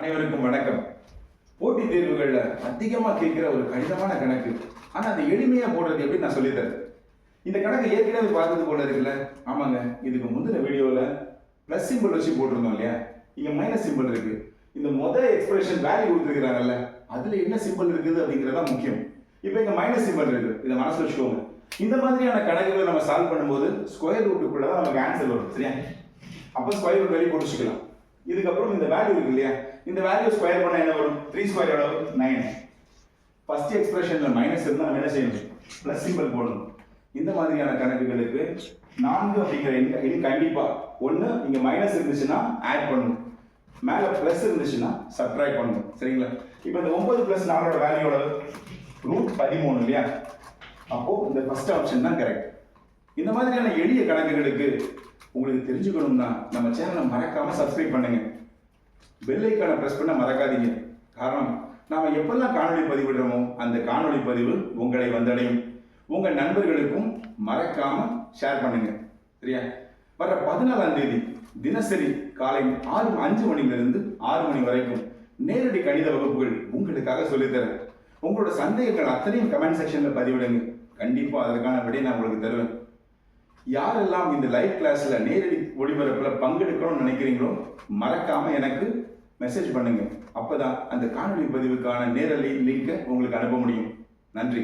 அனைவருக்கும் வணக்கம். போட்டித் தேர்வுகளில் அதிகமாக கேட்குற ஒரு கடினமான கணக்கு. ஆனால் அதை எளிமையாக போடுறது எப்படி நான் சொல்லித்தரேன். இந்த கணக்கு ஏற்கனவே பார்த்தது போல இருக்குல்ல? ஆமாங்க, இதுக்கு முந்தின வீடியோவில் ப்ளஸ் சிம்பிள் வச்சு போட்டிருந்தோம் இல்லையா? இங்கே மைனஸ் சிம்பிள் இருக்கு. இந்த எக்ஸ்பிரஷன் வேல்யூ கொடுத்துருக்குறாங்கல்ல, அதில் என்ன சிம்பிள் இருக்குது அப்படிங்கிறதா முக்கியம். இப்போ இங்கே மைனஸ் சிம்பிள் இருக்கு, இதை மனசில் வச்சுக்கோங்க. இந்த மாதிரியான கணக்குகளை நம்ம சால்வ் பண்ணும்போது ஸ்கொயர் ரூட்டுக்குள்ள தான் நமக்கு ஆன்சர் வரும், சரியா? அப்போ ஸ்கொயர் ரூட் வெளியே போட்டு வச்சுக்கலாம். இதுக்கப்புறம் இந்த வேல்யூ இருக்கு இல்லையா, இந்த வேல்யூ ஸ்கொயர் பண்ணா என்ன வரும்? 3 ஸ்கொயர் எவ்வளவு? 9. ஃபர்ஸ்ட் எக்ஸ்பிரஷன்ல மைனஸ் இருந்தா நம்ம என்ன செய்யணும்? பிளஸ் சிம்பிள் போடணும். இந்த மாதிரியான கணக்குகளுக்கு 4 அப்படிங்கிற எண் கண்டிப்பா ஒண்ணு இங்க மைனஸ் இருந்துச்சுன்னா ஆட் பண்ணணும், மேல பிளஸ் இருந்துச்சுன்னா சப்ட்ராக்ட் பண்ணணும், சரிங்களா? இப்போ இந்த 9 பிளஸ் 4 ஓட வேல்யூ எவ்வளவு? √13 இல்லையா? அப்போ இந்த ஃபர்ஸ்ட் ஆப்ஷன் தான் கரெக்ட். இந்த மாதிரியான எளிய கணக்குகளுக்கு உங்களுக்கு தெரிஞ்சுக்கணும்னா நம்ம சேனலை மறக்காம சப்ஸ்கிரைப் பண்ணுங்க. பெல் ஐக்கானை பிரஸ் பண்ண மறக்காதீங்க. காரணம், நாம எப்பெல்லாம் காணொலி பதிவிடுறோமோ அந்த காணொலி பதிவு உங்களை வந்தடையும். உங்க நண்பர்களுக்கும் மறக்காம ஷேர் பண்ணுங்க, சரியா? வர 14ஆம் தேதி தினசரி காலை 5 மணிலிருந்து 6 மணி வரைக்கும் நேரடி கணித வகுப்புகள் உங்களுக்காக சொல்லித்தரேன். உங்களோட சந்தேகங்கள் அத்தனையும் கமெண்ட் செக்ஷன்ல பதிவிடுங்க. கண்டிப்பா அதற்கான விடை நான் உங்களுக்கு தருவேன். யாரெல்லாம் இந்த லைவ் கிளாஸ்ல நேரடி ஒளிபரப்புல பங்கெடுக்கணும்னு நினைக்கிறீங்களோ மறக்காம எனக்கு மெசேஜ் பண்ணுங்க. அப்பதான் அந்த காணொலி பதிவுக்கான நேரலை லிங்கை உங்களுக்கு அனுப்ப முடியும். நன்றி.